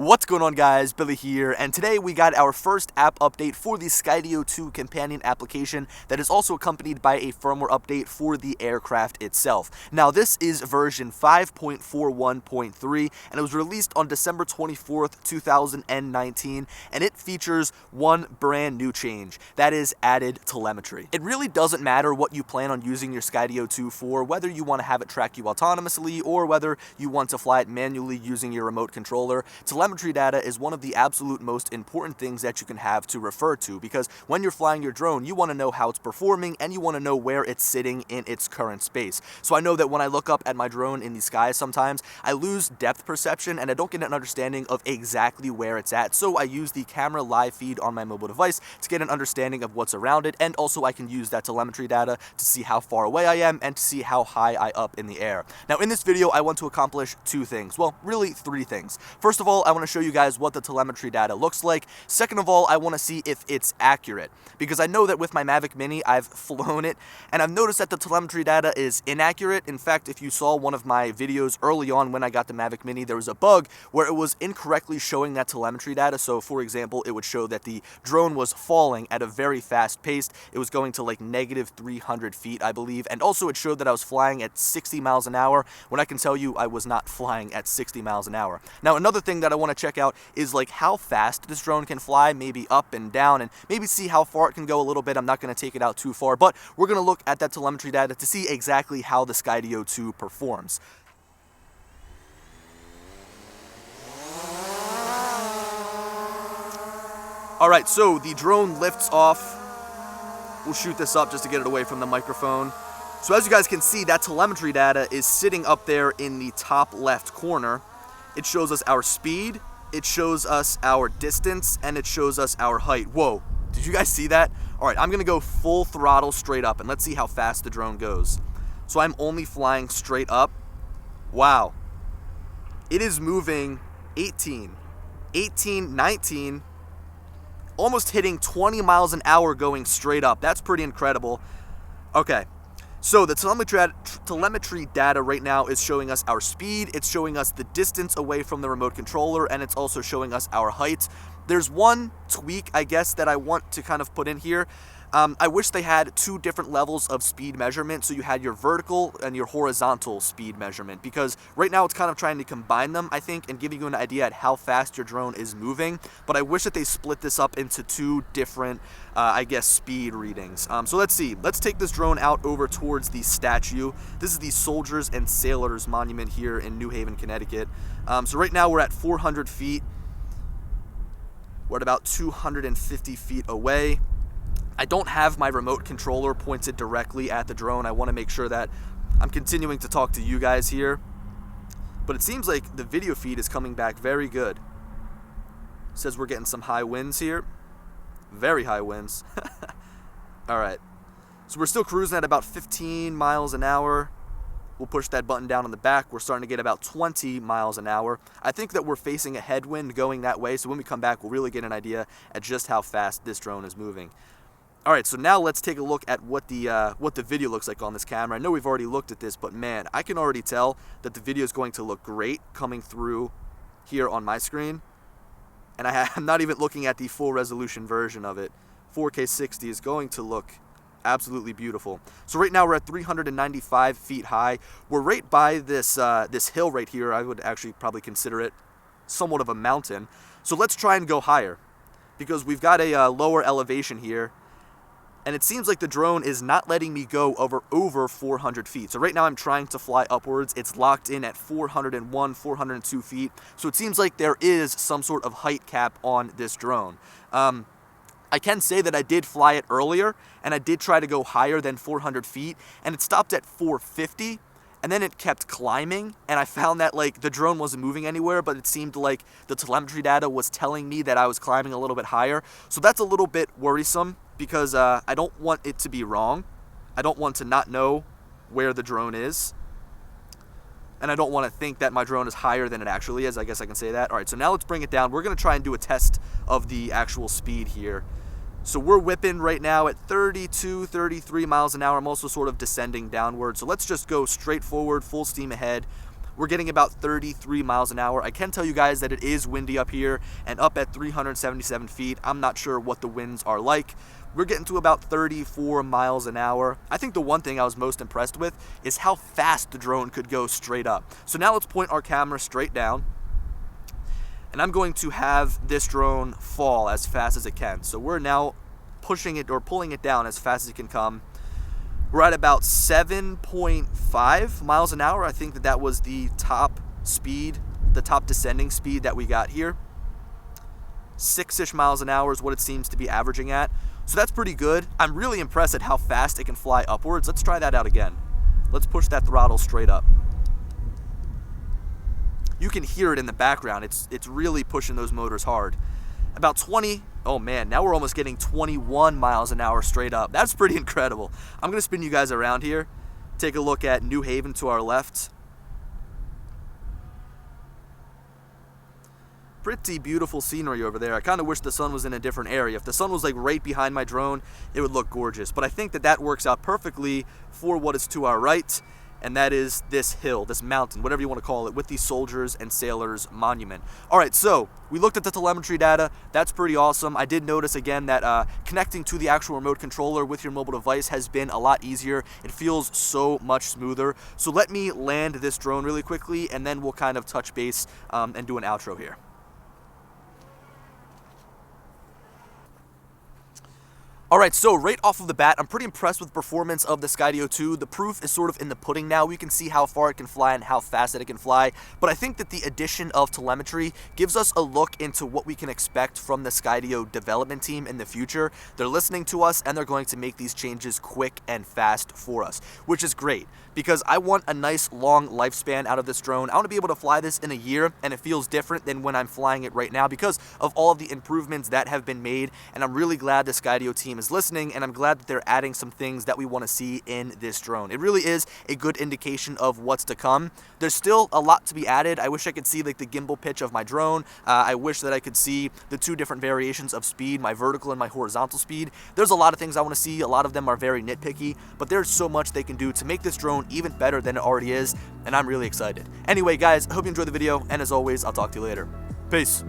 What's going on, guys? Billy here, and today we got our first app update for the Skydio 2 companion application that is also accompanied by a firmware update for the aircraft itself. Now, this is version 5.41.3, and it was released on December 24th, 2019, and it features one brand new change, that is added telemetry. It really doesn't matter what you plan on using your Skydio 2 for, whether you want to have it track you autonomously or whether you want to fly it manually using your remote controller. Telemetry data is one of the absolute most important things that you can have to refer to, because when you're flying your drone, you want to know how it's performing and you want to know where it's sitting in its current space. So I know that when I look up at my drone in the sky sometimes, I lose depth perception and I don't get an understanding of exactly where it's at. So I use the camera live feed on my mobile device to get an understanding of what's around it, and also I can use that telemetry data to see how far away I am and to see how high I up in the air. Now, in this video, I want to accomplish two things. Well, really three things. First of all, I want to show you guys what the telemetry data looks like. Second of all, I want to see if it's accurate, because I know that with my Mavic Mini, I've flown it, and I've noticed that the telemetry data is inaccurate. In fact, if you saw one of my videos early on when I got the Mavic Mini, there was a bug where it was incorrectly showing that telemetry data. So, for example, it would show that the drone was falling at a very fast pace. It was going to like negative 300 feet, I believe, and also it showed that I was flying at 60 miles an hour, when I can tell you I was not flying at 60 miles an hour. Now, another thing that I want to check out is like how fast this drone can fly, maybe up and down, and maybe see how far it can go a little bit. I'm not going to take it out too far, but we're going to look at that telemetry data to see exactly how the Skydio 2 performs. Alright, so the drone lifts off. We'll shoot this up just to get it away from the microphone. So as you guys can see, that telemetry data is sitting up there in the top left corner. It shows us our speed, it shows us our distance, and it shows us our height. Whoa, did you guys see that? Alright, I'm going to go full throttle straight up, and let's see how fast the drone goes. So I'm only flying straight up. Wow. It is moving 18, 19, almost hitting 20 miles an hour going straight up. That's pretty incredible. Okay. So the telemetry data right now is showing us our speed, it's showing us the distance away from the remote controller, and it's also showing us our height. There's one tweak, I guess, that I want to kind of put in here. I wish they had two different levels of speed measurement, so you had your vertical and your horizontal speed measurement, because right now it's kind of trying to combine them, I think, and giving you an idea at how fast your drone is moving. But I wish that they split this up into two different, I guess, speed readings. So let's see. Let's take this drone out over towards the statue. This is the Soldiers and Sailors Monument here in New Haven, Connecticut. So right now we're at 400 feet. We're at about 250 feet away. I don't have my remote controller pointed directly at the drone. I want to make sure that I'm continuing to talk to you guys here. But it seems like the video feed is coming back very good. It says we're getting some high winds here. Very high winds. Alright. So we're still cruising at about 15 miles an hour. We'll push that button down on the back. We're starting to get about 20 miles an hour. I think that we're facing a headwind going that way, so when we come back, we'll really get an idea at just how fast this drone is moving. Alright, so now let's take a look at what the video looks like on this camera. I know we've already looked at this, but man, I can already tell that the video is going to look great coming through here on my screen. And I'm not even looking at the full resolution version of it. 4K 60 is going to look absolutely beautiful. So right now we're at 395 feet high. We're right by this this hill right here. I would actually probably consider it somewhat of a mountain. So let's try and go higher, because we've got a lower elevation here. And it seems like the drone is not letting me go over 400 feet. So right now I'm trying to fly upwards. It's locked in at 401, 402 feet. So it seems like there is some sort of height cap on this drone. I can say that I did fly it earlier, and I did try to go higher than 400 feet, and it stopped at 450. And then it kept climbing, and I found that like the drone wasn't moving anywhere, but it seemed like the telemetry data was telling me that I was climbing a little bit higher. So that's a little bit worrisome, because I don't want it to be wrong. I don't want to not know where the drone is. And I don't want to think that my drone is higher than it actually is. I guess I can say that. All right, so now let's bring it down. We're going to try and do a test of the actual speed here. So we're whipping right now at 32, 33 miles an hour. I'm also sort of descending downward. So let's just go straight forward, full steam ahead. we're getting about 33 miles an hour. I can tell you guys that it is windy up here, and up at 377 feet, I'm not sure what the winds are like. We're getting to about 34 miles an hour. I think the one thing I was most impressed with is how fast the drone could go straight up. So now let's point our camera straight down, and I'm going to have this drone fall as fast as it can. So we're now pushing it or pulling it down as fast as it can come. We're at about 7.5 miles an hour. I think that that was the top speed, the top descending speed that we got here. 6-ish miles an hour is what it seems to be averaging at. So that's pretty good. I'm really impressed at how fast it can fly upwards. Let's try that out again. Let's push that throttle straight up. You can hear it in the background. It's really pushing those motors hard. About 20, oh man, now we're almost getting 21 miles an hour straight up. That's pretty incredible. I'm gonna spin you guys around here. Take a look at New Haven to our left. Pretty beautiful scenery over there. I kind of wish the sun was in a different area. If the sun was like right behind my drone, it would look gorgeous. But I think that that works out perfectly for what is to our right, and that is this hill, this mountain, whatever you want to call it, with the Soldiers and Sailors Monument. All right, so we looked at the telemetry data. That's pretty awesome. I did notice again that connecting to the actual remote controller with your mobile device has been a lot easier. It feels so much smoother. So let me land this drone really quickly, and then we'll kind of touch base and do an outro here. All right, so right off of the bat, I'm pretty impressed with the performance of the Skydio 2. The proof is sort of in the pudding now. We can see how far it can fly and how fast that it can fly. But I think that the addition of telemetry gives us a look into what we can expect from the Skydio development team in the future. They're listening to us, and they're going to make these changes quick and fast for us, which is great because I want a nice long lifespan out of this drone. I want to be able to fly this in a year, and it feels different than when I'm flying it right now because of all of the improvements that have been made. And I'm really glad the Skydio team is listening, and I'm glad that they're adding some things that we want to see in this drone. It really is a good indication of what's to come. There's still a lot to be added. I wish I could see like the gimbal pitch of my drone. I wish that I could see the two different variations of speed, my vertical and my horizontal speed. There's a lot of things I want to see. A lot of them are very nitpicky, but there's so much they can do to make this drone even better than it already is, and I'm really excited. Anyway, guys, I hope you enjoyed the video, and as always, I'll talk to you later. Peace.